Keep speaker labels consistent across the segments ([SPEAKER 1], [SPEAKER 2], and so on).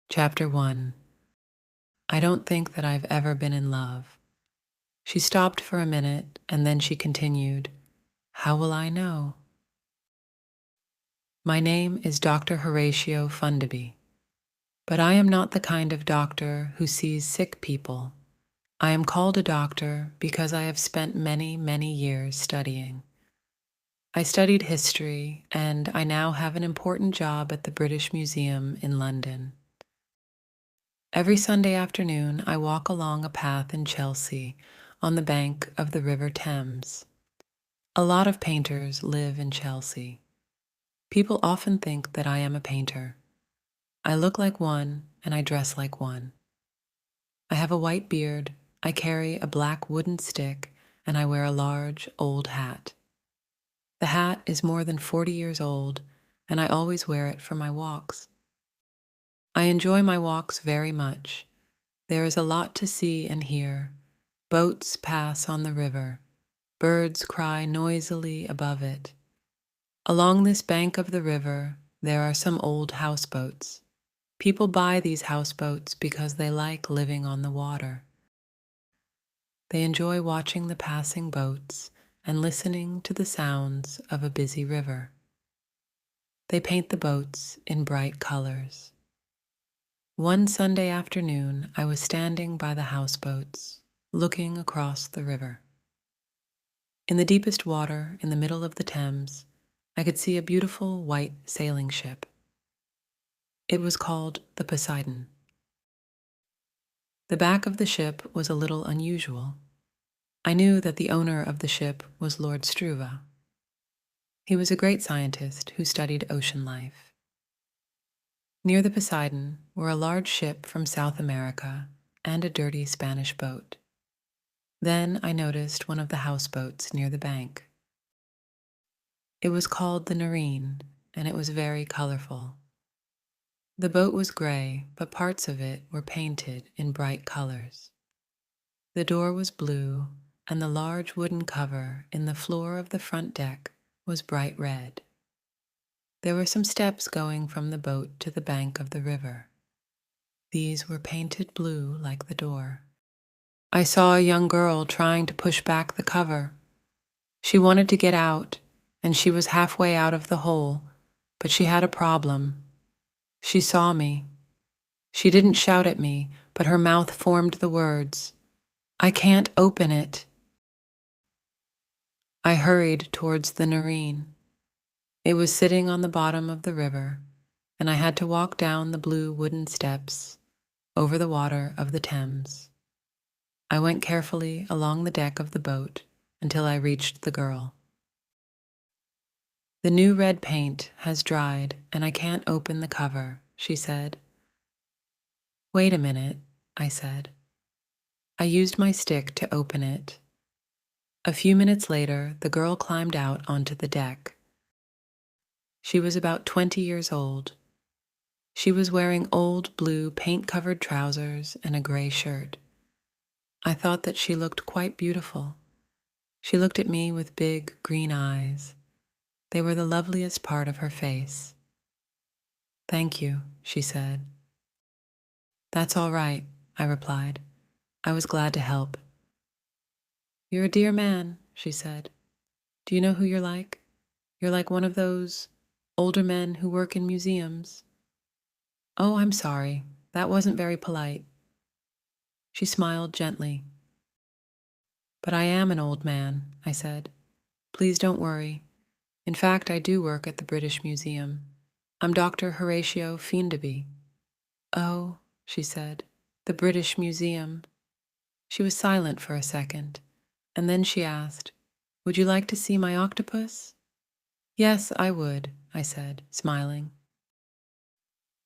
[SPEAKER 1] Chapter 1. I don't think that I've ever been in love. She stopped for a minute and then she continued, How will I know? My name is Dr. Horatio Funderby, but I am not the kind of doctor who sees sick people. I am called a doctor because I have spent many, many years studying. I studied history and I now have an important job at the British Museum in London. Every Sunday afternoon, I walk along a path in Chelsea on the bank of the River Thames. A lot of painters live in Chelsea. People often think that I am a painter. I look like one and I dress like one. I have a white beard, I carry a black wooden stick, and I wear a large, old hat. The hat is more than 40 years old, and I always wear it for my walks. I enjoy my walks very much. There is a lot to see and hear. Boats pass on the river. Birds cry noisily above it. Along this bank of the river, there are some old houseboats. People buy these houseboats because they like living on the water. They enjoy watching the passing boats and listening to the sounds of a busy river. They paint the boats in bright colors. One Sunday afternoon, I was standing by the houseboats, looking across the river. In the deepest water, in the middle of the Thames, I could see a beautiful white sailing ship. It was called the Poseidon. The back of the ship was a little unusual. I knew that the owner of the ship was Lord Struve. He was a great scientist who studied ocean life. Near the Poseidon were a large ship from South America and a dirty Spanish boat. Then I noticed one of the houseboats near the bank. It was called the Nerine, and it was very colorful. The boat was gray, but parts of it were painted in bright colors. The door was blue, and the large wooden cover in the floor of the front deck was bright red. There were some steps going from the boat to the bank of the river. These were painted blue like the door. I saw a young girl trying to push back the cover. She wanted to get out, and she was halfway out of the hole, but she had a problem. She saw me. She didn't shout at me, but her mouth formed the words, I can't open it. I hurried towards the Nerine. It was sitting on the bottom of the river, and I had to walk down the blue wooden steps over the water of the Thames. I went carefully along the deck of the boat until I reached the girl. The new red paint has dried and I can't open the cover, she said. Wait a minute, I said. I used my stick to open it. A few minutes later, the girl climbed out onto the deck. She was about 20 years old. She was wearing old blue paint-covered trousers and a gray shirt. I thought that she looked quite beautiful. She looked at me with big green eyes. They were the loveliest part of her face. Thank you, she said. That's all right, I replied. I was glad to help. You're a dear man, she said. Do you know who you're like? You're like one of those older men who work in museums. Oh, I'm sorry. That wasn't very polite. She smiled gently. But I am an old man, I said. Please don't worry. In fact, I do work at the British Museum. I'm Dr. Horatio Funderby. Oh, she said, the British Museum. She was silent for a second, and then she asked, Would you like to see my octopus? Yes, I would, I said, smiling.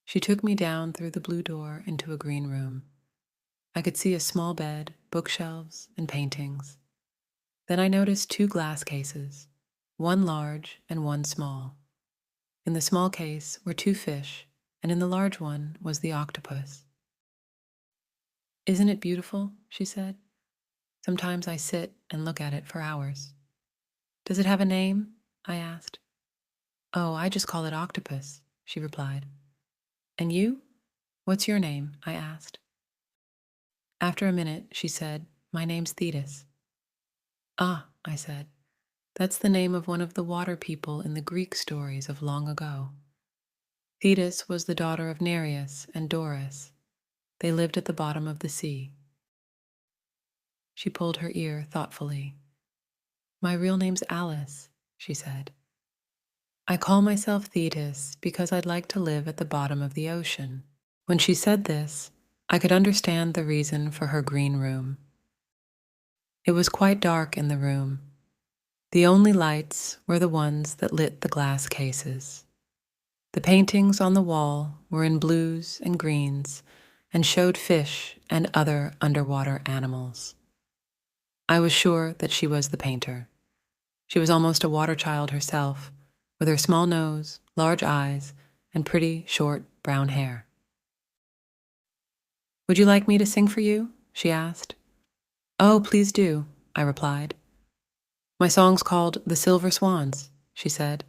[SPEAKER 1] She took me down through the blue door into a green room. I could see a small bed, bookshelves, and paintings. Then I noticed two glass cases, one large and one small. In the small case were two fish, and in the large one was the octopus. Isn't it beautiful? She said. Sometimes I sit and look at it for hours. Does it have a name? I asked. Oh, I just call it octopus, she replied. And you? What's your name? I asked. After a minute, she said, My name's Thetis. Ah, I said, that's the name of one of the water people in the Greek stories of long ago. Thetis was the daughter of Nereus and Doris. They lived at the bottom of the sea. She pulled her ear thoughtfully. My real name's Alice, she said. I call myself Thetis because I'd like to live at the bottom of the ocean. When she said this, I could understand the reason for her green room. It was quite dark in the room. The only lights were the ones that lit the glass cases. The paintings on the wall were in blues and greens and showed fish and other underwater animals. I was sure that she was the painter. She was almost a water child herself, with her small nose, large eyes, and pretty, short, brown hair. Would you like me to sing for you? She asked. Oh, please do, I replied. My song's called The Silver Swans, she said.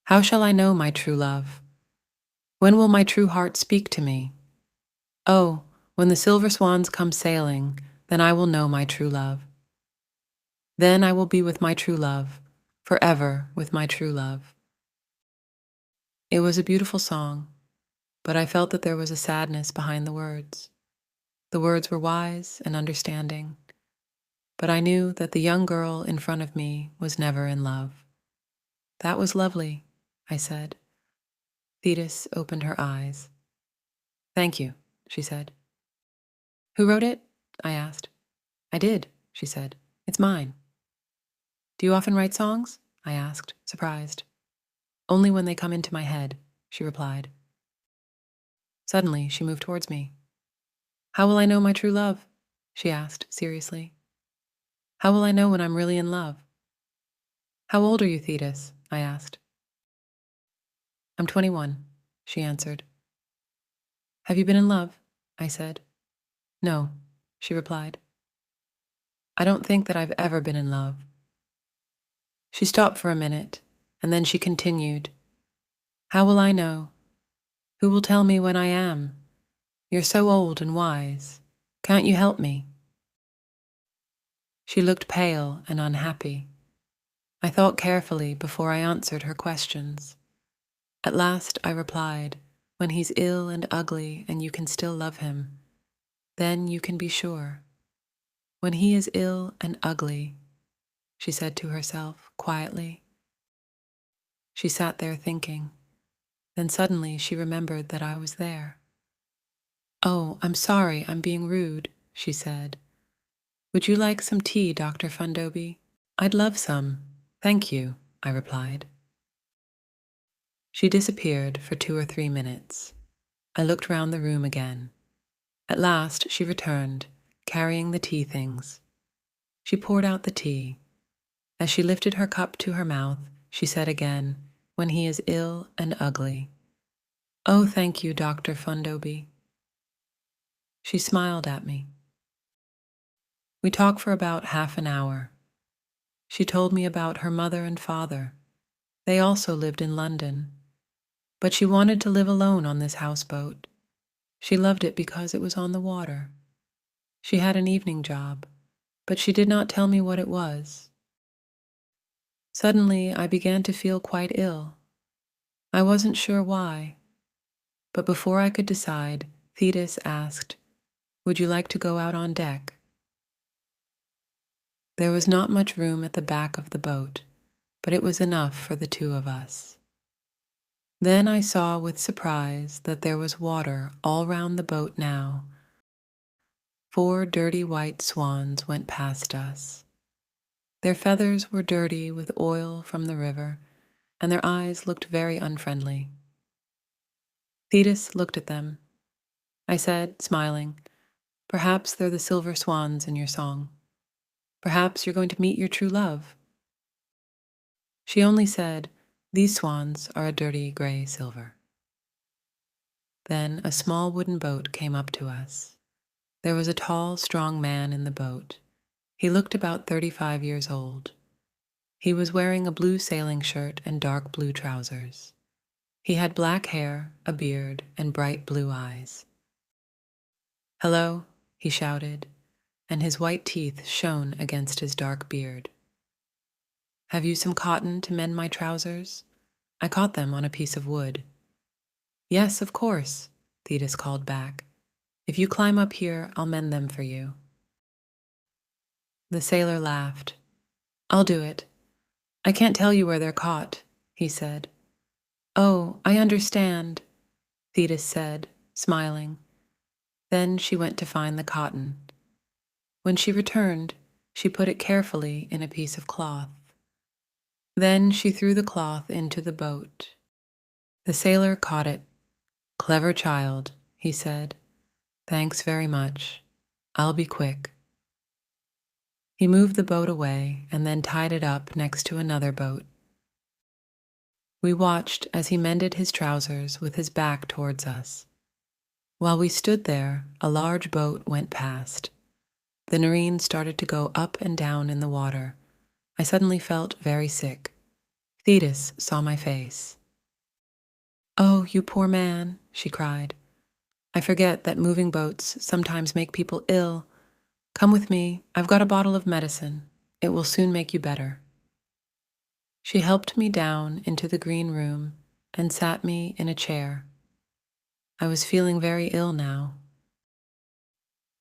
[SPEAKER 1] How shall I know my true love? When will my true heart speak to me? Oh, when the silver swans come sailing, then I will know my true love. Then I will be with my true love, forever with my true love. It was a beautiful song, but I felt that there was a sadness behind the words. The words were wise and understanding, but I knew that the young girl in front of me was never in love. That was lovely, I said. Thetis opened her eyes. Thank you, she said. Who wrote it? I asked. I did, she said. It's mine. Do you often write songs? I asked, surprised. Only when they come into my head, she replied. Suddenly, she moved towards me. How will I know my true love? She asked, seriously. How will I know when I'm really in love? How old are you, Thetis? I asked. I'm 21, she answered. Have you been in love? I said. No, she replied. I don't think that I've ever been in love. She stopped for a minute, and then she continued. How will I know? Who will tell me when I am? You're so old and wise. Can't you help me? She looked pale and unhappy. I thought carefully before I answered her questions. At last I replied, when he's ill and ugly and you can still love him, then you can be sure. When he is ill and ugly, she said to herself quietly. She sat there thinking. Then suddenly she remembered that I was there. Oh, I'm sorry, I'm being rude, she said. Would you like some tea, Dr. Fundoby? I'd love some. Thank you, I replied. She disappeared for 2 or 3 minutes. I looked round the room again. At last she returned, carrying the tea things. She poured out the tea. As she lifted her cup to her mouth, she said again, when he is ill and ugly. Oh, thank you, Dr. Fundoby. She smiled at me. We talked for about half an hour. She told me about her mother and father. They also lived in London. But she wanted to live alone on this houseboat. She loved it because it was on the water. She had an evening job, but she did not tell me what it was. Suddenly, I began to feel quite ill. I wasn't sure why, but before I could decide, Thetis asked, Would you like to go out on deck? There was not much room at the back of the boat, but it was enough for the 2 of us. Then I saw with surprise that there was water all round the boat now. 4 dirty white swans went past us. Their feathers were dirty with oil from the river, and their eyes looked very unfriendly. Thetis looked at them. I said, smiling, Perhaps they're the silver swans in your song. Perhaps you're going to meet your true love. She only said, These swans are a dirty gray silver. Then a small wooden boat came up to us. There was a tall, strong man in the boat. He looked about 35 years old. He was wearing a blue sailing shirt and dark blue trousers. He had black hair, a beard, and bright blue eyes. "Hello," he shouted, and his white teeth shone against his dark beard. "Have you some cotton to mend my trousers? I caught them on a piece of wood." "Yes, of course," Thetis called back. "If you climb up here, I'll mend them for you." The sailor laughed. "I'll do it. I can't tell you where they're caught," he said. "Oh, I understand," Thetis said, smiling. Then she went to find the cotton. When she returned, she put it carefully in a piece of cloth. Then she threw the cloth into the boat. The sailor caught it. "Clever child," he said. "Thanks very much. I'll be quick." He moved the boat away and then tied it up next to another boat. We watched as he mended his trousers with his back towards us. While we stood there, a large boat went past. The Nareen started to go up and down in the water. I suddenly felt very sick. Thetis saw my face. "Oh, you poor man," she cried. "I forget that moving boats sometimes make people ill. Come with me. I've got a bottle of medicine. It will soon make you better." She helped me down into the green room and sat me in a chair. I was feeling very ill now.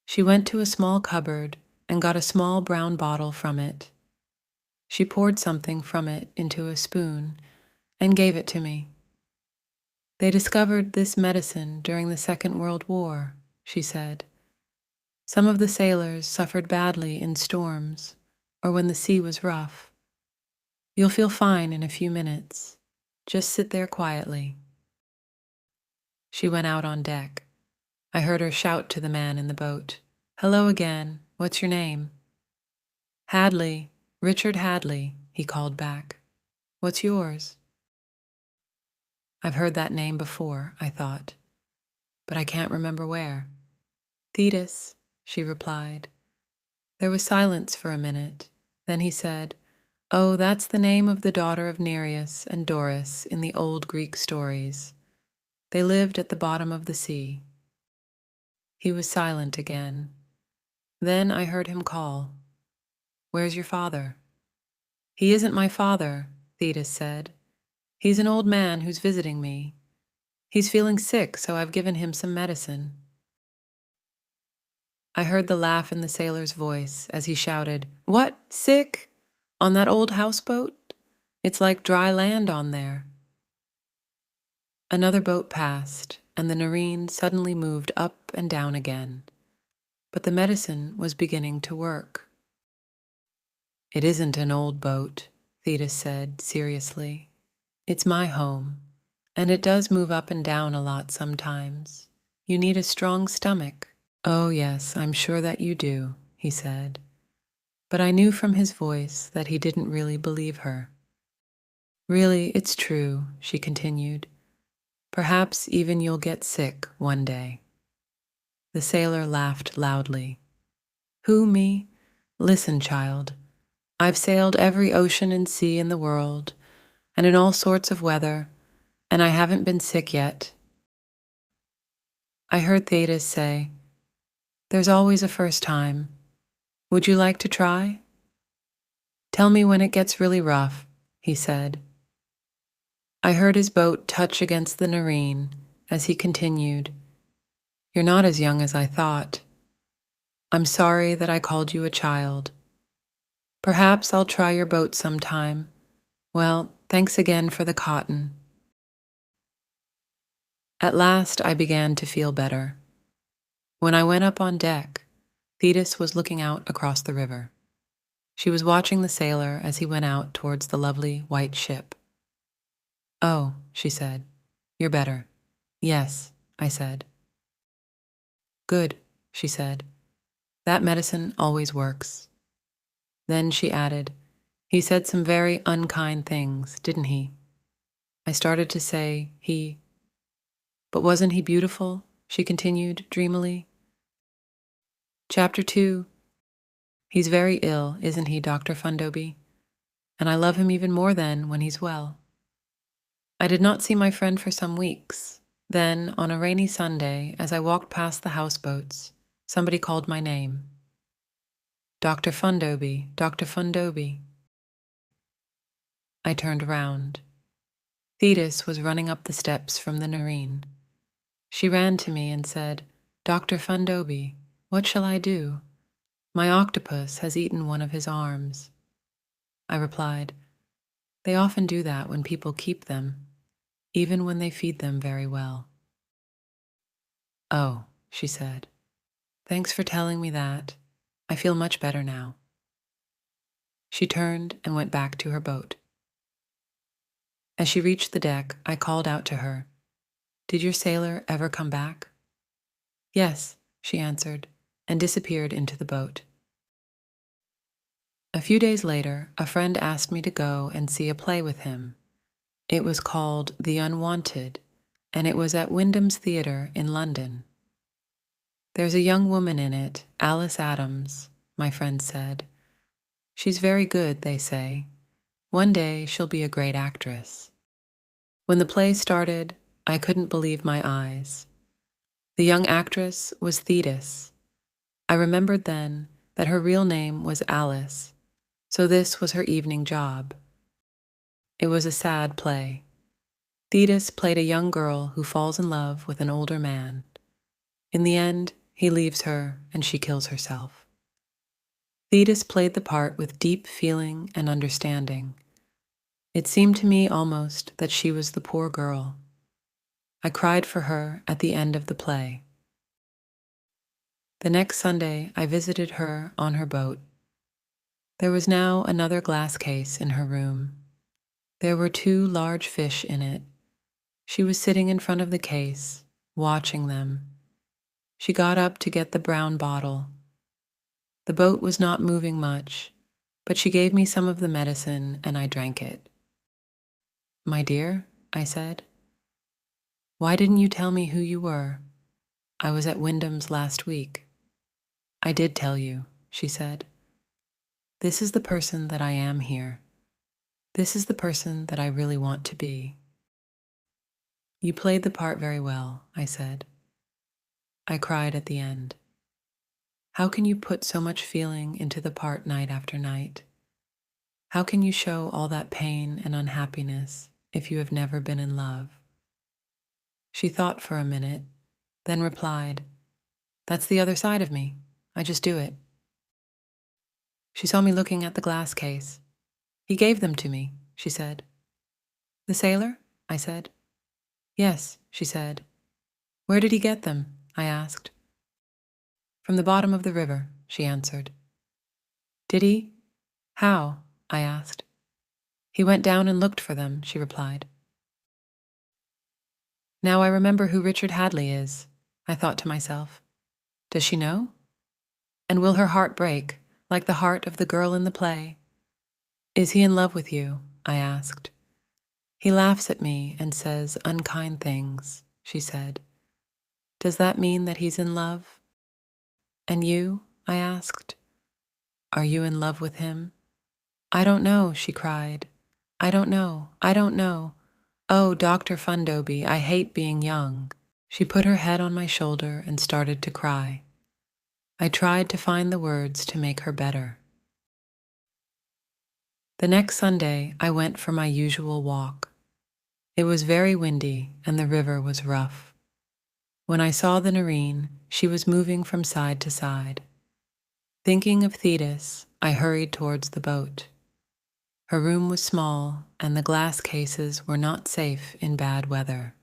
[SPEAKER 1] She went to a small cupboard and got a small brown bottle from it. She poured something from it into a spoon and gave it to me. "They discovered this medicine during the Second World War," she said. "Some of the sailors suffered badly in storms or when the sea was rough. You'll feel fine in a few minutes. Just sit there quietly." She went out on deck. I heard her shout to the man in the boat. "Hello again. What's your name?" "Hadley. Richard Hadley," he called back. "What's yours?" I've heard that name before, I thought, but I can't remember where. "Thetis," she replied. There was silence for a minute. Then he said, "Oh, that's the name of the daughter of Nereus and Doris in the old Greek stories. They lived at the bottom of the sea." He was silent again. Then I heard him call, "Where's your father?" "He isn't my father," Thetis said. "He's an old man who's visiting me. He's feeling sick, so I've given him some medicine." I heard the laugh in the sailor's voice as he shouted, "What, sick? On that old houseboat? It's like dry land on there." Another boat passed, and the Nareen suddenly moved up and down again. But the medicine was beginning to work. "It isn't an old boat," Thetis said seriously. "It's my home, and it does move up and down a lot sometimes. You need a strong stomach." "Oh, yes, I'm sure that you do," he said. But I knew from his voice that he didn't really believe her. "Really, it's true," she continued. "Perhaps even you'll get sick one day." The sailor laughed loudly. "Who, me? Listen, child. I've sailed every ocean and sea in the world, and in all sorts of weather, and I haven't been sick yet." I heard Thetis say, "There's always a first time. Would you like to try?" "Tell me when it gets really rough," he said. I heard his boat touch against the Nareen as he continued, "You're not as young as I thought. I'm sorry that I called you a child. Perhaps I'll try your boat sometime. Well, thanks again for the cotton." At last I began to feel better. When I went up on deck, Thetis was looking out across the river. She was watching the sailor as he went out towards the lovely white ship. "Oh," she said, "you're better." "Yes," I said. "Good," she said. "That medicine always works." Then she added, "He said some very unkind things, didn't he?" I started to say but wasn't he beautiful? She continued dreamily. Chapter 2. He's very ill, isn't he, Dr. Fundoby? And I love him even more then when he's well. I did not see my friend for some weeks. Then, on a rainy Sunday, as I walked past the houseboats, somebody called my name. Dr. Fundoby, Dr. Fundoby. I turned around. Thetis was running up the steps from the Nareen. She ran to me and said, Dr. Fundoby, what shall I do? My octopus has eaten one of his arms. I replied, they often do that when people keep them, even when they feed them very well. Oh, she said, thanks for telling me that. I feel much better now. She turned and went back to her boat. As she reached the deck, I called out to her, did your sailor ever come back? Yes, she answered, and disappeared into the boat. A few days later, a friend asked me to go and see a play with him. It was called The Unwanted, and it was at Wyndham's Theatre in London. There's a young woman in it, Alice Adams, my friend said. She's very good, they say. One day she'll be a great actress. When the play started, I couldn't believe my eyes. The young actress was Thetis. I remembered then that her real name was Alice, so this was her evening job. It was a sad play. Thetis played a young girl who falls in love with an older man. In the end, he leaves her and she kills herself. Thetis played the part with deep feeling and understanding. It seemed to me almost that she was the poor girl. I cried for her at the end of the play. The next Sunday, I visited her on her boat. There was now another glass case in her room. There were 2 large fish in it. She was sitting in front of the case, watching them. She got up to get the brown bottle. The boat was not moving much, but she gave me some of the medicine and I drank it. My dear, I said, why didn't you tell me who you were? I was at Wyndham's last week. I did tell you, she said. This is the person that I am here. This is the person that I really want to be. You played the part very well, I said. I cried at the end. How can you put so much feeling into the part night after night? How can you show all that pain and unhappiness if you have never been in love? She thought for a minute, then replied, that's the other side of me. I just do it. She saw me looking at the glass case. He gave them to me, she said. The sailor? I said. Yes, she said. Where did he get them? I asked. From the bottom of the river, she answered. Did he? How? I asked. He went down and looked for them, she replied. Now I remember who Richard Hadley is, I thought to myself. Does she know? And will her heart break, like the heart of the girl in the play? Is he in love with you? I asked. He laughs at me and says unkind things, she said. Does that mean that he's in love? And you? I asked. Are you in love with him? I don't know, she cried. I don't know. I don't know. Oh, Dr. Fundoby, I hate being young. She put her head on my shoulder and started to cry. I tried to find the words to make her better. The next Sunday, I went for my usual walk. It was very windy and the river was rough. When I saw the Nareen, she was moving from side to side. Thinking of Thetis, I hurried towards the boat. Her room was small, and the glass cases were not safe in bad weather.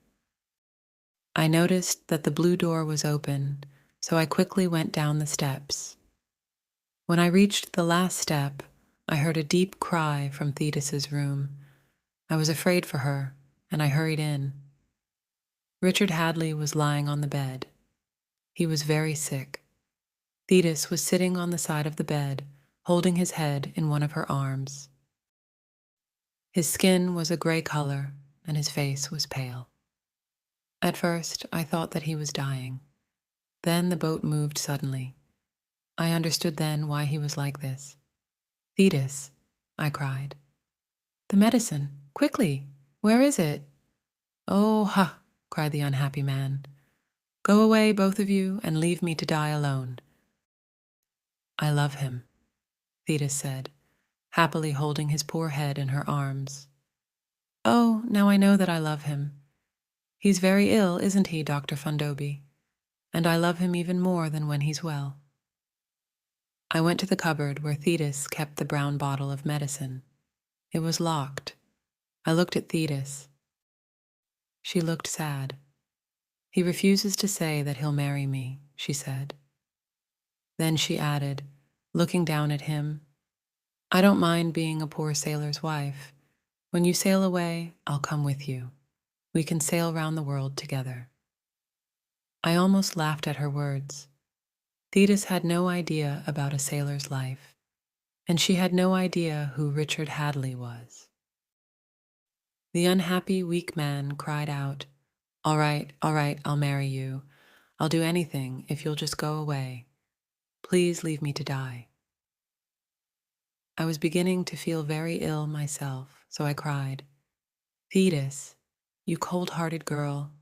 [SPEAKER 1] I noticed that the blue door was open, so I quickly went down the steps. When I reached the last step, I heard a deep cry from Thetis's room. I was afraid for her, and I hurried in. Richard Hadley was lying on the bed. He was very sick. Thetis was sitting on the side of the bed, holding his head in one of her arms. His skin was a gray color, and his face was pale. At first, I thought that he was dying. Then the boat moved suddenly. I understood then why he was like this. Thetis, I cried. The medicine, quickly! Where is it? Oh, ha, cried the unhappy man. Go away, both of you, and leave me to die alone. I love him, Thetis said, happily holding his poor head in her arms. Oh, now I know that I love him. He's very ill, isn't he, Dr. Fundobi? And I love him even more than when he's well. I went to the cupboard where Thetis kept the brown bottle of medicine. It was locked. I looked at Thetis. She looked sad. He refuses to say that he'll marry me, she said. Then she added, looking down at him, I don't mind being a poor sailor's wife. When you sail away, I'll come with you. We can sail round the world together. I almost laughed at her words. Thetis had no idea about a sailor's life, and she had no idea who Richard Hadley was. The unhappy, weak man cried out, all right, I'll marry you. I'll do anything if you'll just go away. Please leave me to die. I was beginning to feel very ill myself, so I cried, Thetis, you cold-hearted girl,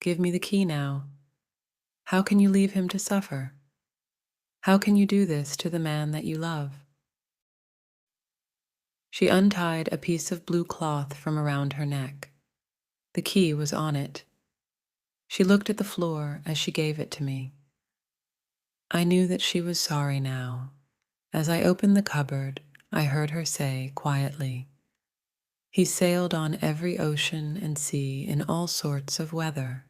[SPEAKER 1] give me the key now. How can you leave him to suffer? How can you do this to the man that you love? She untied a piece of blue cloth from around her neck. The key was on it. She looked at the floor as she gave it to me. I knew that she was sorry now. As I opened the cupboard, I heard her say quietly, he sailed on every ocean and sea in all sorts of weather.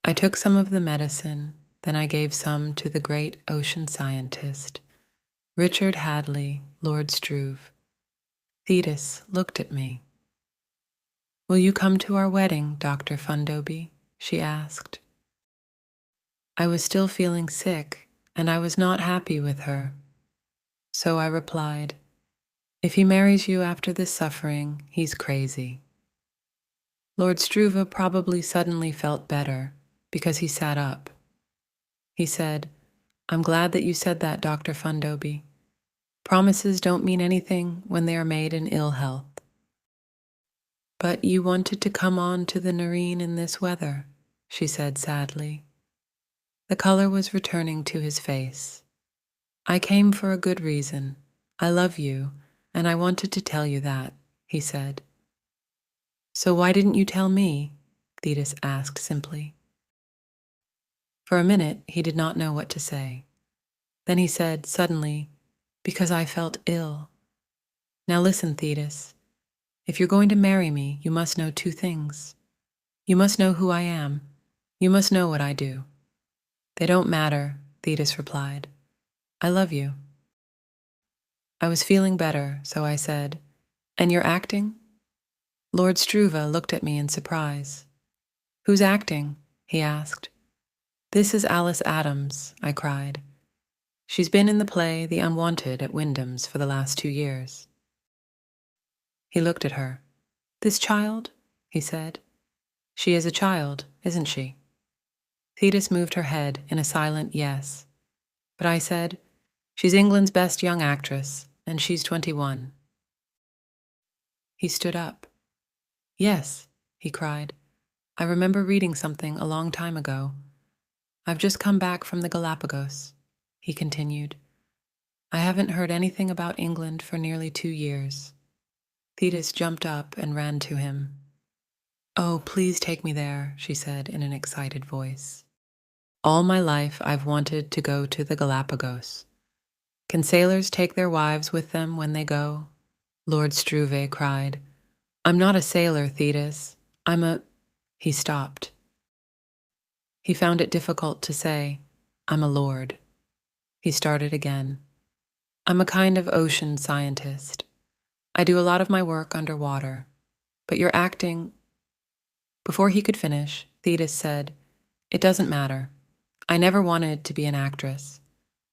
[SPEAKER 1] I took some of the medicine, then I gave some to the great ocean scientist, Richard Hadley, Lord Struve. Thetis looked at me. Will you come to our wedding, Dr. Fundobi? She asked. I was still feeling sick, and I was not happy with her. So I replied, if he marries you after this suffering, he's crazy. Lord Struve probably suddenly felt better because he sat up. He said, I'm glad that you said that, Dr. Fundobi. Promises don't mean anything when they are made in ill health. But you wanted to come on to the Nerine in this weather, she said sadly. The color was returning to his face. I came for a good reason. I love you, and I wanted to tell you that, he said. So why didn't you tell me? Thetis asked simply. For a minute, he did not know what to say. Then he said suddenly, because I felt ill. Now listen, Thetis. If you're going to marry me, you must know two things. You must know who I am. You must know what I do. They don't matter, Thetis replied. I love you. I was feeling better, so I said, and you're acting? Lord Struve looked at me in surprise. Who's acting? He asked. This is Alice Adams, I cried. She's been in the play The Unwanted at Wyndham's for the last 2 years. He looked at her. This child? He said. She is a child, isn't she? Thetis moved her head in a silent yes. But I said, she's England's best young actress, and she's 21. He stood up. Yes, he cried. I remember reading something a long time ago. I've just come back from the Galapagos, he continued. I haven't heard anything about England for nearly 2 years. Thetis jumped up and ran to him. Oh, please take me there, she said in an excited voice. All my life I've wanted to go to the Galapagos. Can sailors take their wives with them when they go? Lord Struve cried. I'm not a sailor, Thetis. I'm a... He stopped. He found it difficult to say, I'm a lord. He started again. I'm a kind of ocean scientist. I do a lot of my work underwater. But you're acting... Before he could finish, Thetis said, It doesn't matter. I never wanted to be an actress.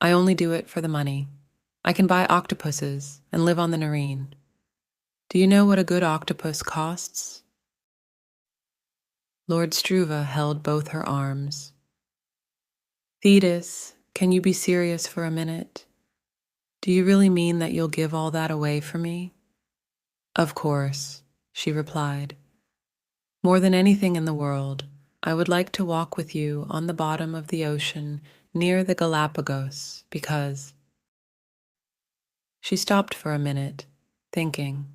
[SPEAKER 1] I only do it for the money. I can buy octopuses and live on the Nerine. Do you know what a good octopus costs? Lord Struve held both her arms. Thetis, can you be serious for a minute? Do you really mean that you'll give all that away for me? Of course, she replied. More than anything in the world, I would like to walk with you on the bottom of the ocean near the Galapagos because she stopped for a minute, thinking,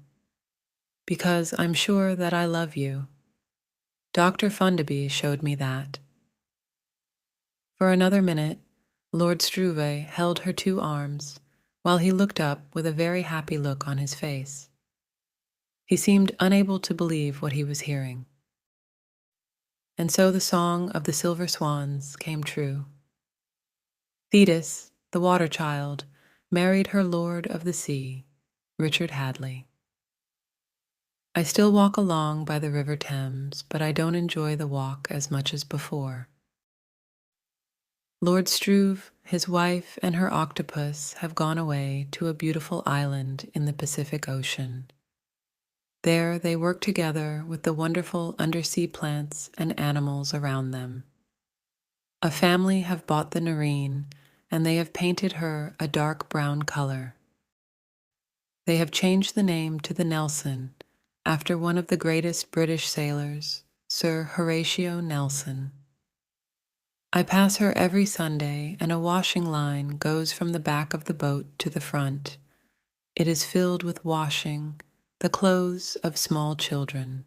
[SPEAKER 1] because I'm sure that I love you. Dr. Funderby showed me that. For another minute, Lord Struve held her two arms while he looked up with a very happy look on his face. He seemed unable to believe what he was hearing. And so the song of the silver swans came true. Thetis, the water child, married her lord of the sea, Richard Hadley. I still walk along by the River Thames, but I don't enjoy the walk as much as before. Lord Struve, his wife, and her octopus have gone away to a beautiful island in the Pacific Ocean. There they work together with the wonderful undersea plants and animals around them. A family have bought the Nerine, and they have painted her a dark brown color. They have changed the name to the Nelson, after one of the greatest British sailors, Sir Horatio Nelson. I pass her every Sunday, and a washing line goes from the back of the boat to the front. It is filled with washing, the clothes of small children.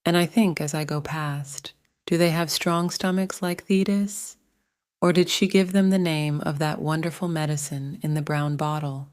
[SPEAKER 1] And I think as I go past, do they have strong stomachs like Thetis? Or did she give them the name of that wonderful medicine in the brown bottle?